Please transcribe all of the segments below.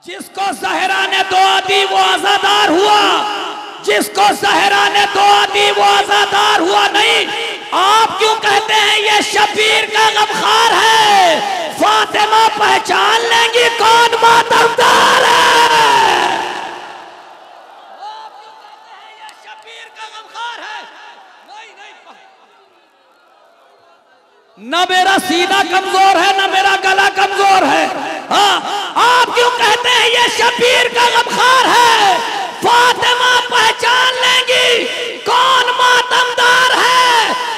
जिसको ज़हरा ने दुआ दी वो आज़ादार हुआ, जिसको ज़हरा ने दुआ दी वो आज़ादार हुआ नहीं। आप क्यों कहते हैं ये शबीर का गमखार है? फातिमा पहचान लेंगी कौन मातमदार है। आप क्यों कहते हैं ये शबीर का गमखार है? न मेरा सीना कमजोर है न मेरा गला कमजोर है। हाँ, आप क्यों कहते हैं ये शबीर का गमखार है? फातिमा पहचान लेंगी कौन मातमदार है।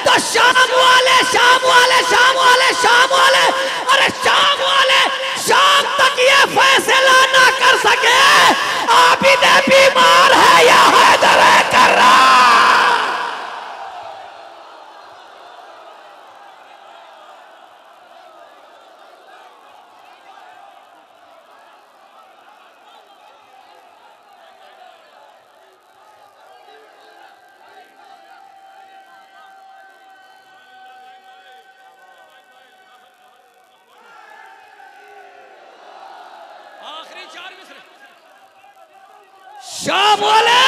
तो शाम वाले शाम वाले शाम वाले शाम वाले अरे शाम वाले शाम तक ये फैसला ना कर सके आबिद बीमार है या हैदर कर रहा। शाम वाले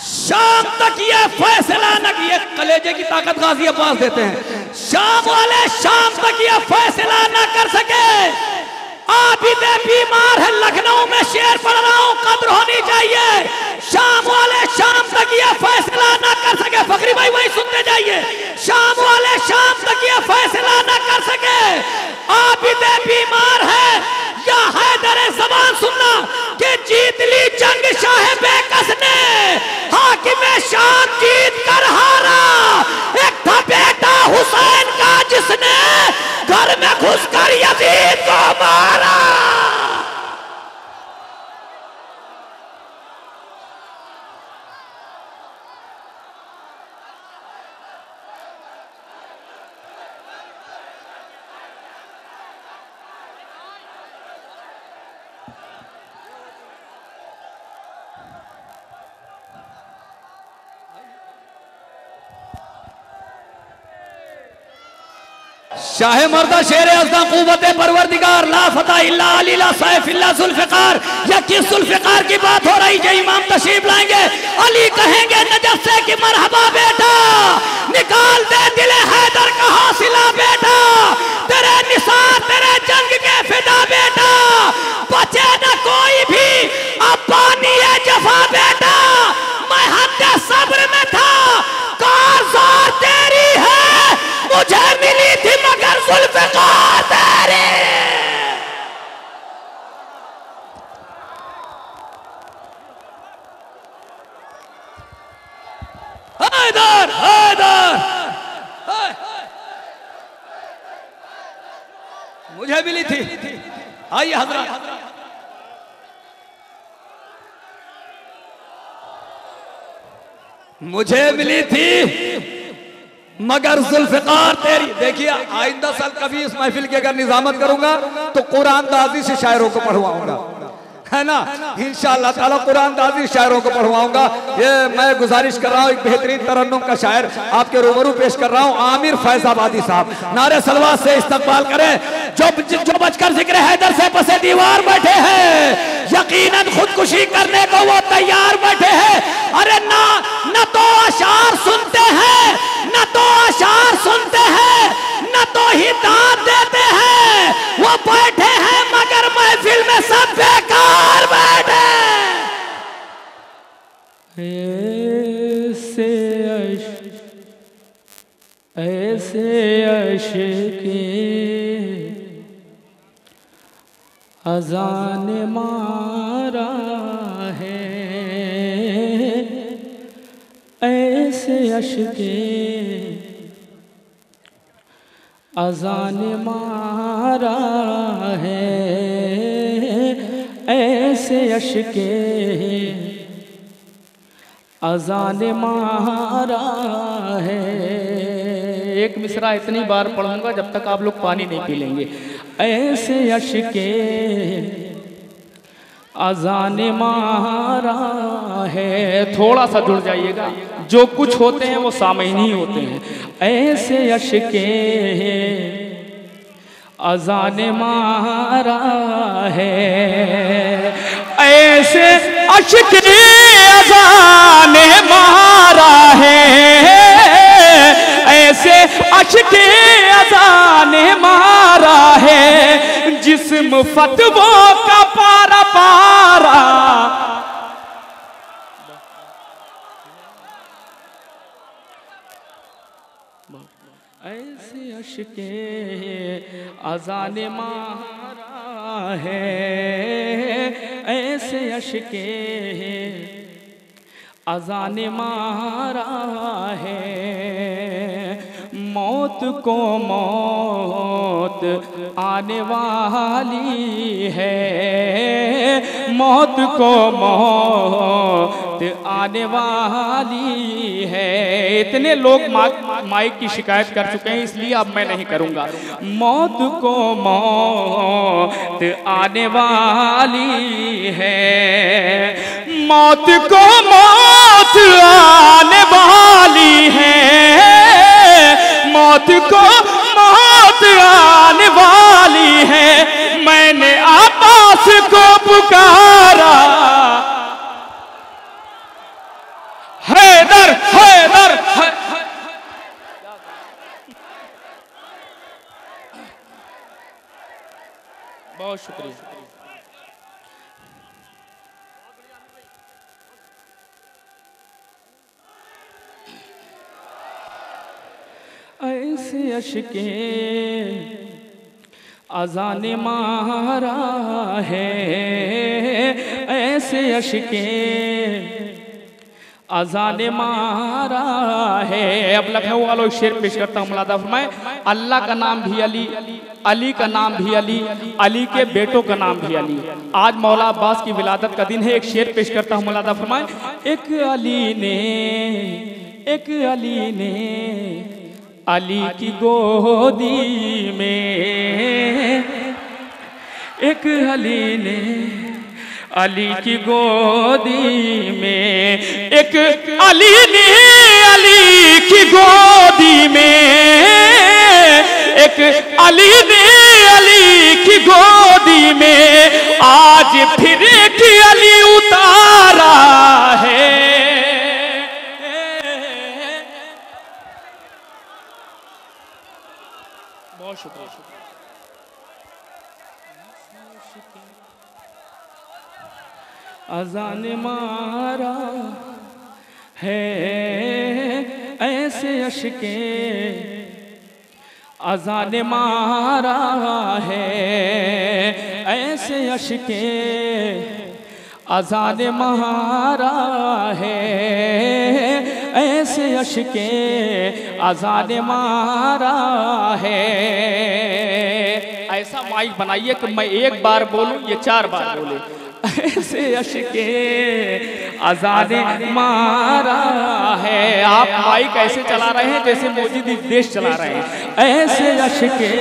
शाम तक ये फैसला न किए, कलेजे की ताकत गाजी अब्बास देते हैं। शाम वाले शाम तक ये फैसला न कर सके आबिद बीमार है। लखनऊ में शेर पढ़ रहा हूं, कद्र होनी चाहिए। शाम वाले शाम तक ये फैसला न कर सके, फखरी भाई वही सुनते जाइए। शाम वाले शाम तक ये फैसला न कर सके आबिद बीमार है या हैदर। ज़बान सुनना कि जीत ली जंग शाह बेकस ने, हाकिम शाम जीत कर हारा। एक था बेटा हुसैन का जिसने घर में घुसकर यजीद को मारा। शाहे मर्दा शेर अज़दा क़ुव्वत परवरदिगार ला फता इल्ला अली ला सैफ इल्ला ज़ुल्फ़िकार। या किस ज़ुल्फ़िकार की बात हो रही है? इमाम तशरीफ लाएंगे, अली कहेंगे नजफ से कि मरहबा बेटा, निकाल दे दिले हैदर का हौसला बेटा, तेरे निसार तेरे जंग के फिदा बेटा, बचे न कोई भी अब पानी है जफा बेटा। मैं हद सब्र में था, कारज़ार तेरी है, मुझे मिली थी मगर ज़ुल्फ़िकार तेरी। हैदर हैदर मुझे मिली थी। आइए हज़रात, मुझे मिली थी मगर ज़ुल्फ़िकार तेरी। देखिए आइंदा साल कभी इस महफिल की अगर निज़ामत करूंगा तो कुरान दाजी से शायरों को पढ़वाऊंगा, है ना। इंशाअल्लाह ताला कुरान दाजी शायरों को पढ़वाऊंगा। ये मैं गुजारिश कर रहा हूँ, एक बेहतरीन तरन्नुम का शायर आपके रूबरू पेश कर रहा हूँ, आमिर फैज़ाबादी साहब। नारे सलवात से इस्तकबाल करें। जो बचकर जिक्र हैदर से पसे दीवार बैठे हैं, यकीनन खुदकुशी करने को वो तैयार बैठे हैं। अरे ना न तो अशार सुनते हैं, न तो अशार सुनते हैं, न तो ही दाद देते हैं। वो बैठे हैं मगर महफिल में सब बेकार बैठे। ऐसे अशके अज़ान मारा है, ऐसे अशके अज़ान मारा है, ऐसे अशके अज़ान मारा है। एक मिसरा इतनी बार पढ़ूंगा जब तक आप लोग पानी नहीं पी लेंगे। ऐसे अशके अज़ान मारा है। थोड़ा सा जुड़ जाइएगा, जो कुछ होते हैं वो सामईन ही होते हैं। ऐसे अशके अज़ान मारा है, अश्क अज़ान मारा है, ऐसे अश्क अज़ान मारा है, जिस्म फतवों का पारा पारा। ऐसे अश्के अज़ान मारा है, ऐसे अश्के अज़ान मारा है। मौत को मौत आने वाली है, मौत को मौत आने वाली है। इतने लोग माइक की शिकायत कर चुके हैं, इसलिए अब मैं नहीं करूंगा। मौत को मौत आने वाली है, मौत को मौत आने वाली है, मौत को मौत आने वाली है। मैंने आपास को पुकारा, हैदर हैदर है। बहुत शुक्रिया। ऐसे अश्के अज़ान मारा है, ऐसे अश्के अज़ान मारा है। अब लखनऊ वालों शेर पेश करता हूँ, मुलादा फरमाए। अल्लाह का नाम भी अली, अली का नाम भी अली, अली के बेटों का नाम भी अली। आज मौला अब्बास की विलादत का दिन है। एक शेर पेश करता हूँ, मुलादा फरमाए। एक अली ने अली की गोदी में, एक अली ने अली की गोदी में, एक अली ने अली की गोदी में, एक अली ने अली की गोदी में, आज फिर एक अली उतारा है। बहुत शुक्रिया। अज़ान मारा है, ऐसे अश्के अज़ान मारा है, ऐसे अश्के अज़ान मारा है, ऐसे अश्के अज़ान मारा है। ऐसा माइक बनाइए कि मैं एक बार बोलूं, ये 4 बार बोले। ऐसे अश्के अज़ान मारा है। आप माइक ऐसे चला रहे हैं जैसे मोदी देश चला रहे हैं। ऐसे अश्के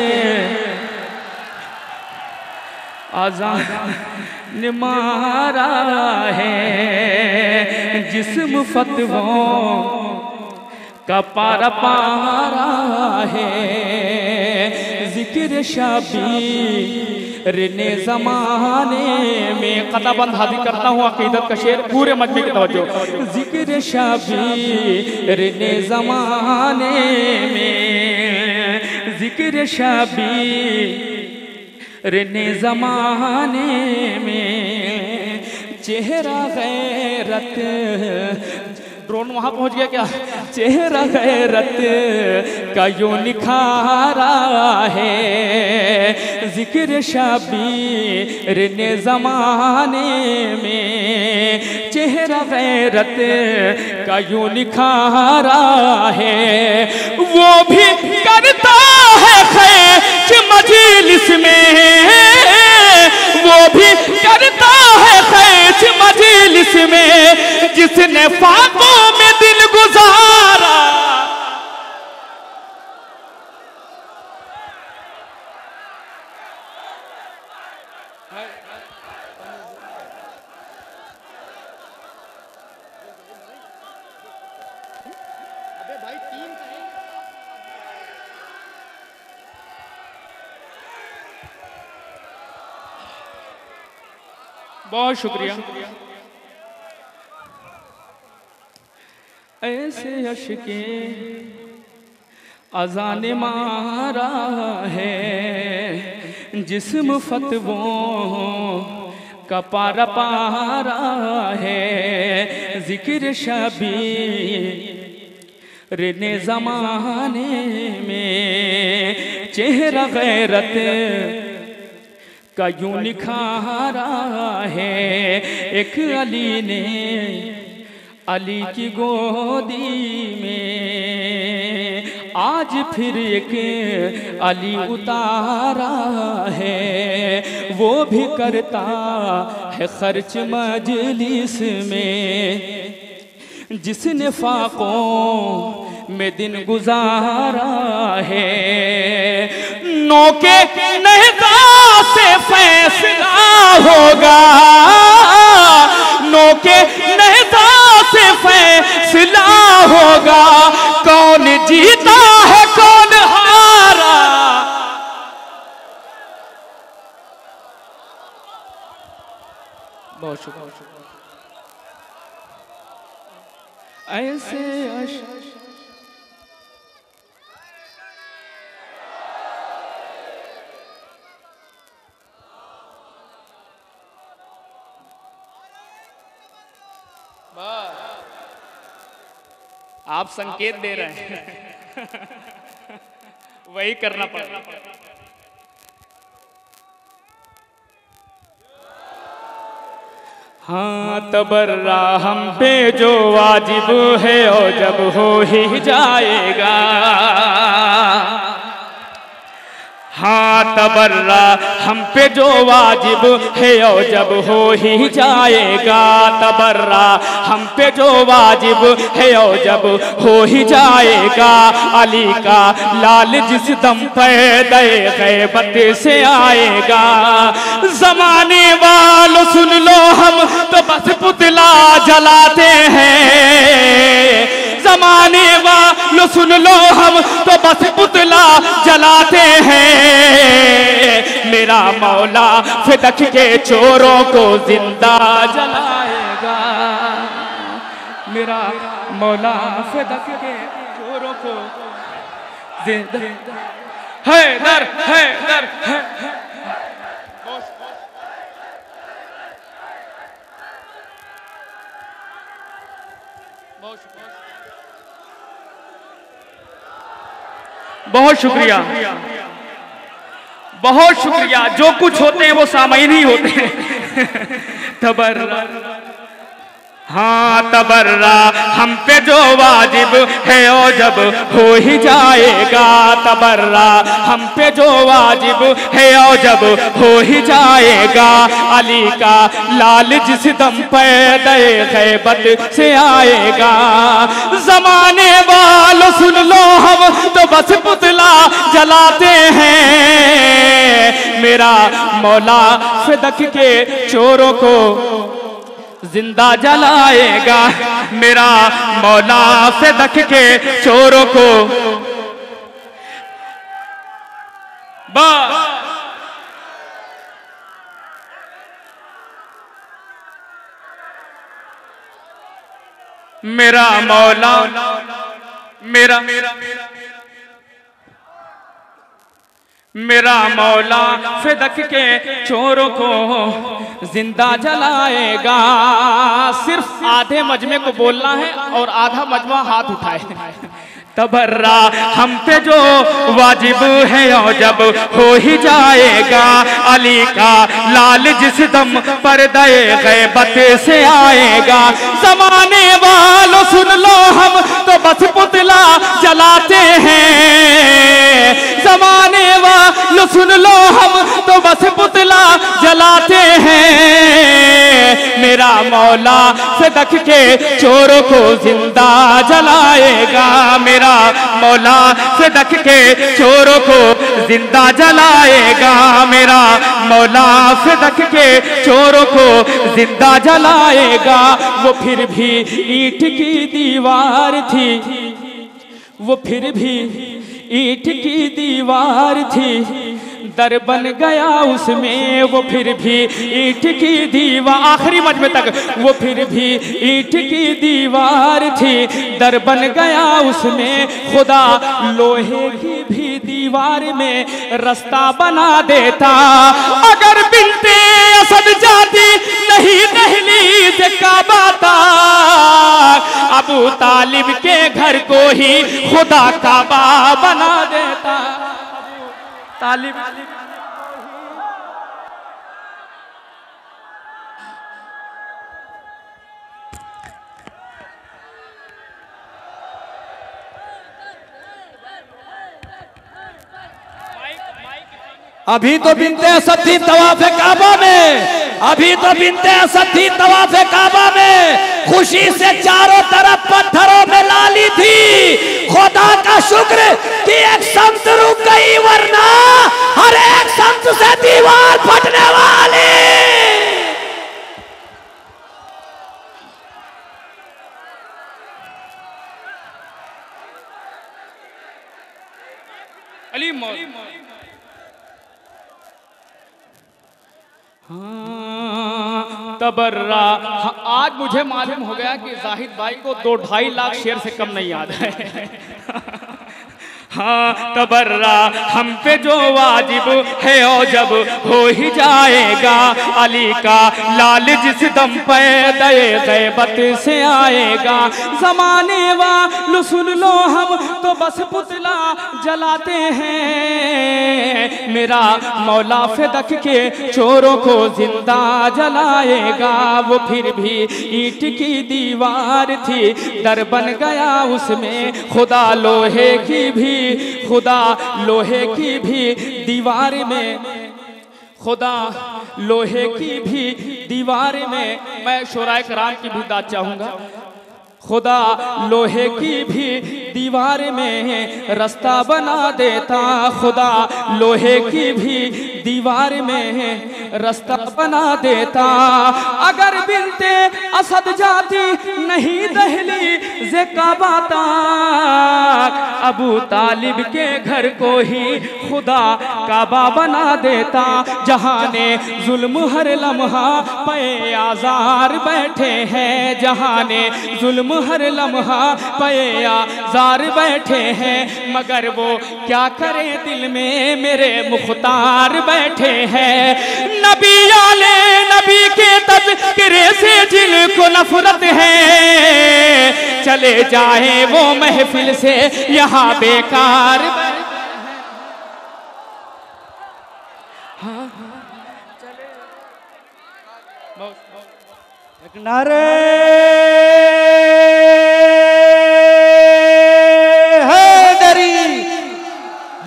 अज़ान मारा है, जिस्म फतवों का पारा पारा है। जिक्र शबीर ने ज़माने में, क़ताबंद हाज़िर करता हूँ अक़ीदत का शेर, पूरे मजमे की तवज्जो। जिक्र शबीर ने ज़माने में, जिक्र शबीर ने ज़माने में, चेहरा गैरत, ड्रोन वहाँ पहुँच गया क्या? चेहरा गैरत का यूं निखारा है। जिक्र शबीर ने ज़माने में, चेहरा गैरत का यूं निखारा है। वो भी करता है खैच मजलिस में, वो भी करता है खैच मजलिस में, जिसने ख्वाबों में दिल गुजारा। बहुत शुक्रिया। ऐसे अश्के अज़ान मारा है, जिस्म फतवों का पारा पारा है। जिक्र शबीर ने ज़माने में चेहरा गैरत का यूं निखारा है। एक अली ने अली की गोदी में आज फिर एक अली उतारा है। वो भी करता है खर्च मजलिस में, जिसने फाकों में दिन गुजारा है। नौके नहका से फैसला होगा, नौके नहका से फैसला होगा। कौन जीता है कौन हारा, बहुत शुक्रिया। ऐसे आप संकेत दे रहे हैं वही करना पड़ेगा। हाँ तबर्रा हम पे जो वाजिब है और जब हो ही जाएगा। हाँ तबर्रा हम पे जो वाजिब है और जब हो ही जाएगा। तबर्रा हम पे जो वाजिब है और जब हो ही जाएगा। अली का लाल जिस दम पैदे गैबत से आएगा। जमाने वालों सुन लो हम तो बस पुतला जलाते हैं। जमाने वालों सुन लो हम तो बस पुतला जलाते हैं। मेरा मौला फिदक के चोरों को जिंदा जलाएगा। मेरा मौला फिदक के चोरों को जिंदा हैदर हैदर बहुत शुक्रिया, बहुत शुक्रिया। जो कुछ होते हैं वो सामाइन ही होते हैं। तबर्रा हाँ तबर्रा हम पे जो वाजिब है और जब हो ही जाएगा। तबर्रा हम पे जो वाजिब है और जब हो ही जाएगा। अली का लाल जिस दम पैदे गैबत से आएगा। जमाने वालों सुन लो हम तो बस पुतला जलाते हैं। मेरा मौला फिदक के चोरों को जिंदा जलाएगा। मेरा मौला फिदक के चोरों को मेरा मौला मेरा मौला फिदक के चोरों को जिंदा जलाएगा। सिर्फ आधे मजमे को बोलना है और आधा मजमा हाथ उठाए। तबर्रा हम पे जो वाजिब है और जब हो ही जाएगा। अली का लाल जिस दम पर्दे गैबत से आएगा। जमाने वालों सुन लो हम तो बस पुतला जलाते हैं। जमाने वालों सुन लो हम तो बस पुतला जलाते हैं। मेरा मौला फिदक के चोरों को जिंदा जलाएगा। मेरा मौला फिदक के चोरों को जिंदा जलाएगा। मेरा मौला फिदक के चोरों को जिंदा जलाएगा। वो फिर भी ईंट की दीवार थी, वो फिर भी ईंट की दीवार थी। दर बन गया उसमें, वो फिर भी ईंट की दीवार, आखिरी मजमे तक वो फिर भी ईंट की दीवार थी। दर बन गया उसमें, खुदा लोहे की भी दीवार में रास्ता बना देता। अगर बिनते असद जाती नहीं दहलीज काबा तक, अबू तालिब के घर को ही खुदा काबा बना देता। तालिब अभी तो बिनते असद थी तवाफ़े काबा में, अभी तो बिनते असद थी तवाफ़े काबा में, खुशी से चारों तरफ पत्थरों में लाली थी। खुदा का शुक्र कि एक संत रुक गई, वरना हर एक संत से दीवार फटने वाली। अली मौला तबर्रा। आज मुझे मालूम हो गया कि जाहिद भाई को 2-2.5 लाख शेर से कम नहीं याद है। हाँ तबर्रा हम पे जो वाजिब है और जब हो ही जाएगा, अली का लाल जिस दम पे दए गैबत से आएगा। जमाने वालों सुन लो हम तो बस पुतला जलाते हैं, मेरा मौला फिदक के चोरों को जिंदा जलाएगा। वो फिर भी ईंट की दीवार थी, दर बन गया उसमें, खुदा लोहे की भी, खुदा लोहे की भी दीवार में, खुदा लोहे की भी दीवार में। मैं शोराए कराम की भी दाद चाहूंगा। खुदा लोहे की भी दीवार में रास्ता बना देता, खुदा लोहे की भी दीवार में रास्ता बना देता। अगर बिनते असद जाती नहीं दहलीज काबा तक, अबू तालिब के घर को ही खुदा काबा बना देता। जहां ने जुल्म हर लम्हा पे आज़ार बैठे हैं, जहां ने जुल्म हर लम्हा पे आज़ार बैठे हैं, मगर वो क्या करे दिल में मेरे मुख्तार बैठे हैं। नबी आले नबी के तज़किरे से जिनको नफरत है, चले जाए वो महफिल से यहाँ बेकार। नारे हैदरी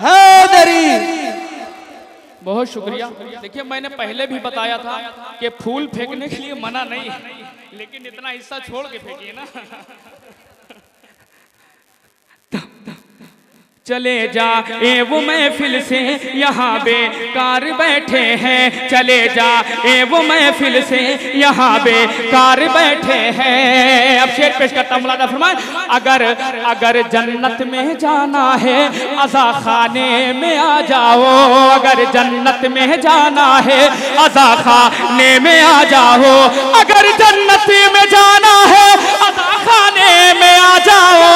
हैदरी। बहुत शुक्रिया। देखिए मैंने पहले भी बताया था कि फूल फेंकने के लिए मना नहीं है, लेकिन इतना हिस्सा छोड़ के फेंकिए ना। चले जाए वो महफिल से यहाँ बेकार बैठे हैं, चले जाए वो महफिल से यहाँ बेकार बैठे हैं। अब शेर पेश करता हूँ, मुलादा फरमाए। अगर जन्नत में जाना है अज़ा खाने में आ जाओ, अगर जन्नत में जाना है अज़ा खाने में आ जाओ, अगर जन्नत में जाना है अज़ा खाने में आ जाओ।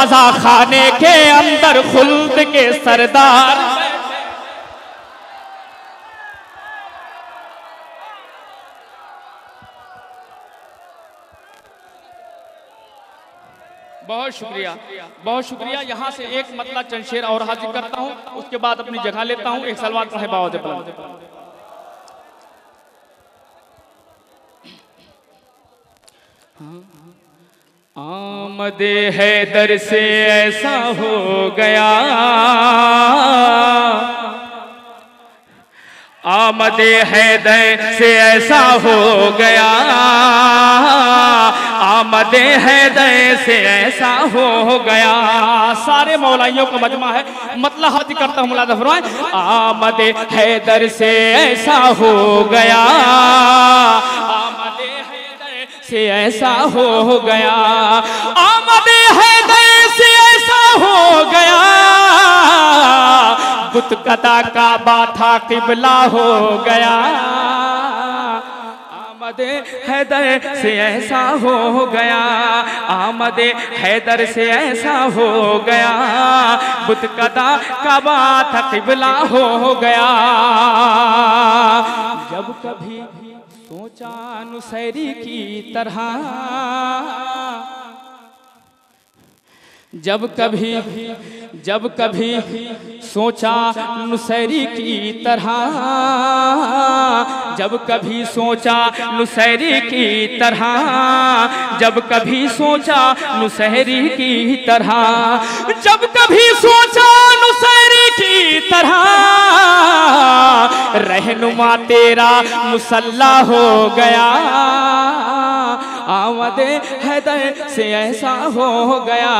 अज़ा खाने के अंदर खुल्द के सरदार, बहुत शुक्रिया बहुत शुक्रिया। यहाँ से एक मतलब चंद शेर और हाजिर करता हूँ, उसके बाद अपनी जगह लेता हूँ। एक सलवात पढ़े बावज़ बुलंद। आमदे हैदर से ऐसा हो गया, आमदे हैदर से ऐसा हो गया, आमदे हैदर से ऐसा हो गया। सारे मौलाइयों का मजमा है, मतलब हाजिर करता हूँ, मुलादा फरमाए। आमदे हैदर से ऐसा हो गया, आमदे हैदर से ऐसा हो गया, आमदे हैदर से ऐसा हो गया। बुत कदा काबा था किबला हो गया। आमदे हैदर से ऐसा हो गया, आमदे हैदर से ऐसा हो गया, बुत कदा काबा था किबला हो गया। जब कभी सोचा नुसैरी की तरह, जब कभी सोचा नुसैरी की तरह, जब कभी सोचा नुसैरी की तरह, जब कभी सोचा नुसैरी की तरह, जब कभी सोचा नुसैरी की तरह, रहनुमा तेरा मुसल्ला हो गया। आमदे हैदर से ऐसा हो गया,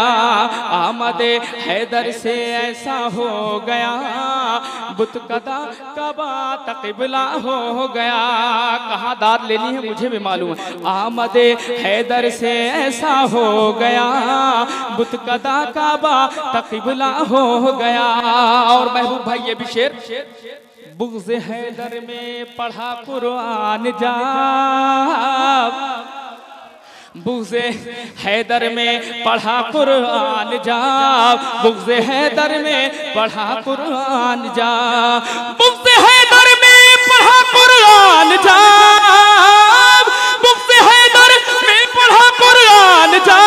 आमदे हैदर से ऐसा हो गया, बुत कदा काबा तक़िबला हो गया। कहाँ दाद लेनी है मुझे भी मालूम है। आमदे हैदर से ऐसा हो गया, बुत कदा काबा तक़िबला हो गया। और महबूब भाई ये भी शेर, बुग़्ज़ हैदर में पढ़ा कुरान जा, बुग़्ज़ हैदर में पढ़ा कुरान जा, बुग़्ज़ हैदर में पढ़ा कुरान जा, बुग़्ज़ हैदर में पढ़ा कुरान जा, बुग़्ज़ हैदर में पढ़ा कुरान जा,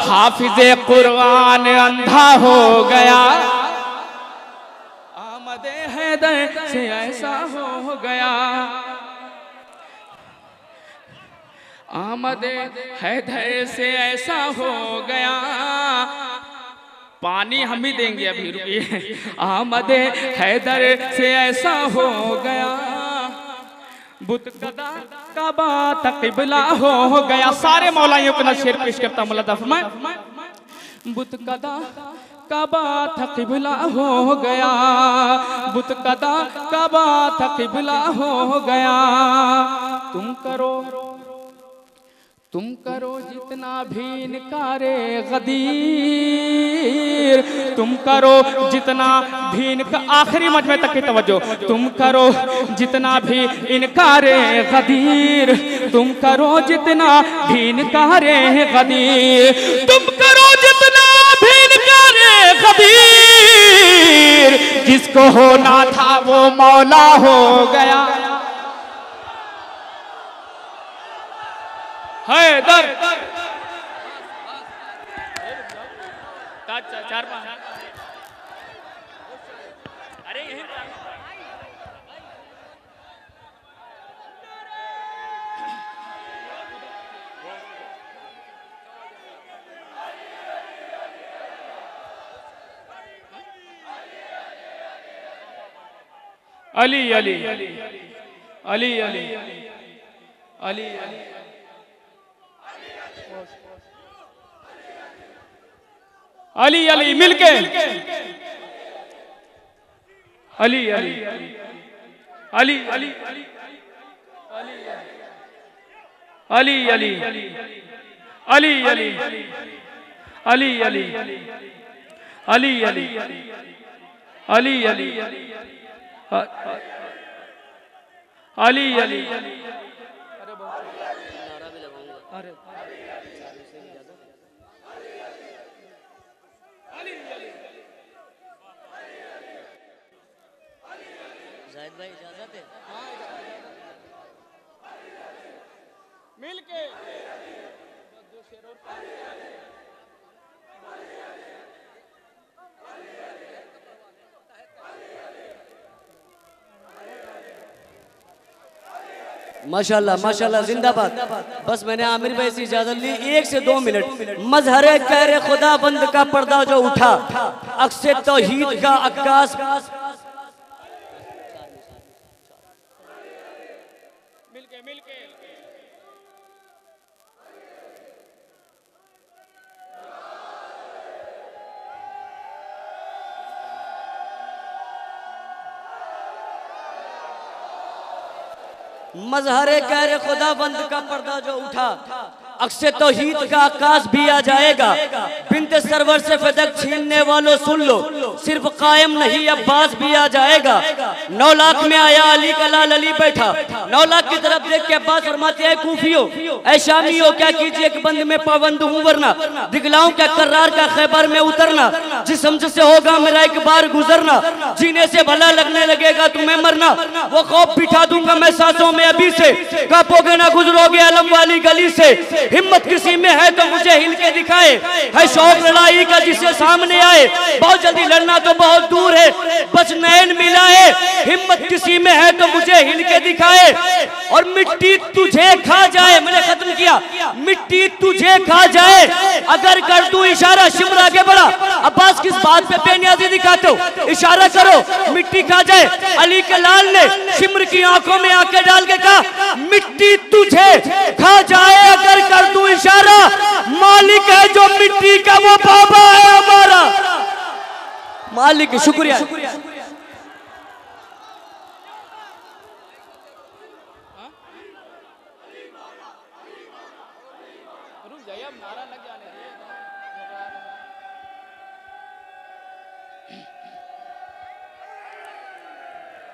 हाफिज़े कुरान अंधा हो गया। आमदे हैदर से ऐसा हो गया, आमदे हैदर से ऐसा हो गया। पानी हम ही देंगे अभी, रुकिए। आमदे हैदर से ऐसा हो गया, बुत कदा काबा तक़िबला हो गया। सारे मौलाइयों को शेर पेश करता हूं, मुल्ला फरमाए, बुत कदा काबा तक़िबला हो गया, बुत कदा काबा तक़िबला हो गया। तुम करो जितना भी इनकारे गदीर, तुम करो जितना भी आखिरी मजमे तक की तवज्जो, तुम करो जितना भी इनकारे गदीर, तुम करो जितना भी इनकारे गदीर, तुम करो जितना भी इनकारे गदीर, जिसको होना था वो मौला हो गया। हैदर चार पाँच, अरे यही अली अली अली अली अली अली अली अली मिलके अली अली अली अली अली अली अली अली अली अली अली अली अली अली अली अली अरे जाहिद भाई इजाजत है मिलके माशाल्लाह माशाल्लाह जिंदाबाद। बस मैंने आमिर भाई से इजाजत ली 1 से 2 मिनट। मजहरे कहरे खुदा बंद का पर्दा जो उठा, अक्से तौहीद का अक्कास, मिलके मिलके मजहरे कहरे खुदा बंद का पर्दा जो उठा, अक्से तौहीद का आकाश भी आ जाएगा। बिन्ते सरवर से फदक छीनने वालों सुन लो, सिर्फ कायम नहीं अब्बास भी आ जाएगा। 9 लाख में आया अली का लाल अली बैठा, 9 लाख की तरफ देख के अब्बास फरमाते हैं कूफियों ऐ शामियों क्या कीजिए कि बंद में पाबंद हूँ वरना दिखलाऊं क्या कर्रार का खैबर में उतरना। जिस समझ से होगा मेरा एक बार गुजरना, जीने से भला लगने लगेगा तुम्हें मरना। वो खौफ बिठा दूंगा मैं सांसों में अभी से, कांपोगे ना गुजरोगे अलम वाली गली से। हिम्मत किसी में है तो मुझे हिल के दिखाए, है शौक लड़ाई का जिसे सामने आए। बहुत जल्दी लड़ना तो बहुत दूर है, बस नैन मिलाए। हिम्मत किसी में है तो मुझे हिल के दिखाए, और मिट्टी तुझे खा जाए। मैंने खत्म किया, मिट्टी तुझे खा जाए अगर कर दूं इशारा। शिमर आगे बढ़ा, अब्बास किस बात पे बेनियाजी दिखाते हो, इशारा करो मिट्टी खा जाए। अली के लाल ने शिमर की आंखों में आंखें डाल के कहा मिट्टी तुझे खा जाए अगर कर दूं इशारा। मालिक है जो मिट्टी का वो बाबा है हमारा। मालिक शुक्रिया।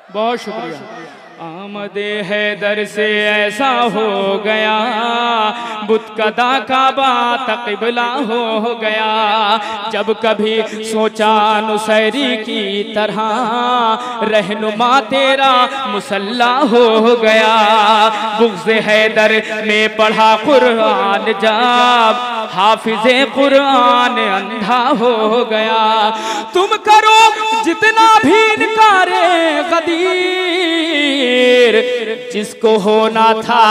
बहुत शुक्रिया। आमदे हैदर से ऐसा हो गया, बुत कदा काबा तक़िबला हो गया। जब कभी सोचा नुसैरी की तरह, रहनुमा तेरा मुसल्ला हो गया। बुग़्ज़ हैदर में पढ़ा कुरान जब, हाफिज़े कुरान अंधा हो गया। तुम करो जितना भी इनकारे गदीर, जिसको होना था,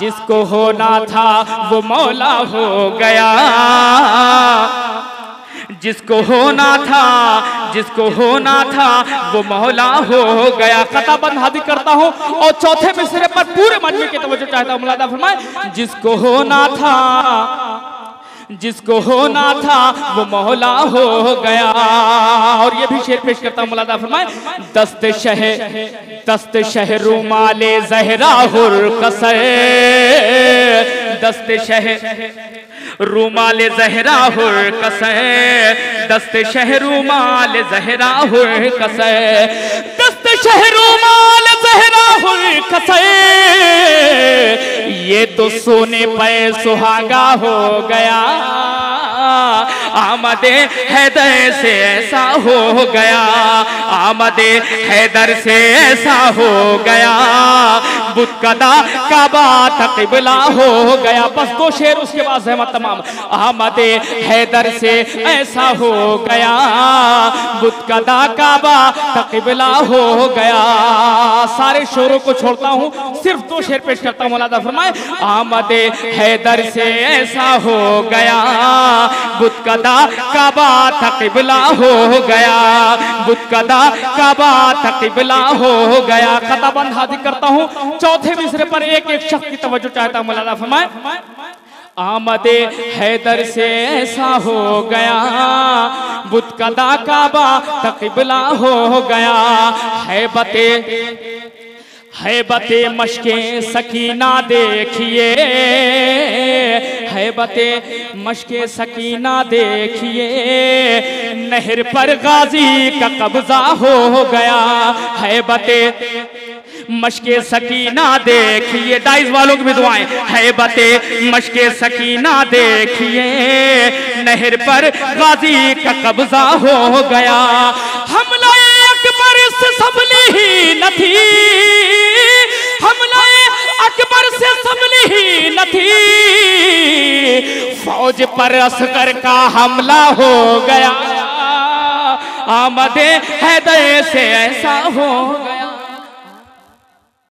जिसको होना था वो मौला हो गया। जिसको होना था, जिसको होना था वो मौला हो गया। कताबंद हाजिर करता हूँ और चौथे मिसरे पर पूरे मजमे की तवज्जो चाहता हूँ। मुलादा फरमाए जिसको होना था, जिसको होना था वो मौला हो गया। और ये भी शेर पेश करता हूँ। मुलादा फरमाए दस्त शह रुमाले ज़हरा हुर कसर, दस्त शह रुमाल ज़हरा हुर कसर, दस्त शह रुमाल ज़हरा हुर कसर, दस्त शह रुमाल ज़हरा हुर कसर। ये तो सोने पे सुहागा हो गया। आमदे हैदर से ऐसा हो गया, आमदे हैदर से ऐसा हो गया। बुत कदा काबा तक़िबला हो गया। बस 2 शेर उसके बाद ज़हमत तमाम। आमदे हैदर से ऐसा हो गया, बुत कदा काबा तक़िबला हो गया। सारे शोरों को छोड़ता हूँ, सिर्फ 2 शेर पेश करता हूँ। मौलाना फरमाए आमदे हैदर से ऐसा हो गया, बुत कदा काबा तक़िबला हो गया, बुत कदा काबा तक़िबला हो गया। कताबंद हाजिर करता हूँ। चौथे मिसरे पर एक एक शख्स की तवज्जो चाहता हूँ। मौलाना फरमाए आमदे हैदर से ऐसा हो गया, बुत कदा काबा तक़िबला हो गया। हैबते मशके सकीना देखिए, हैबते मशके सकीना देखिए। नहर पर गाजी का कब्जा हो गया। हैबते मशके सकीना देखिए, डाइस वालों की भी दुआएं। हैबते मशके सकीना देखिए, नहर पर गाजी का कब्जा हो गया। हमला अकबर से संभली ही न थी, हमला अकबर से संभली ही न थी। फौज पर असगर का हमला हो गया। आमदे हैदर से ऐसा हो गया।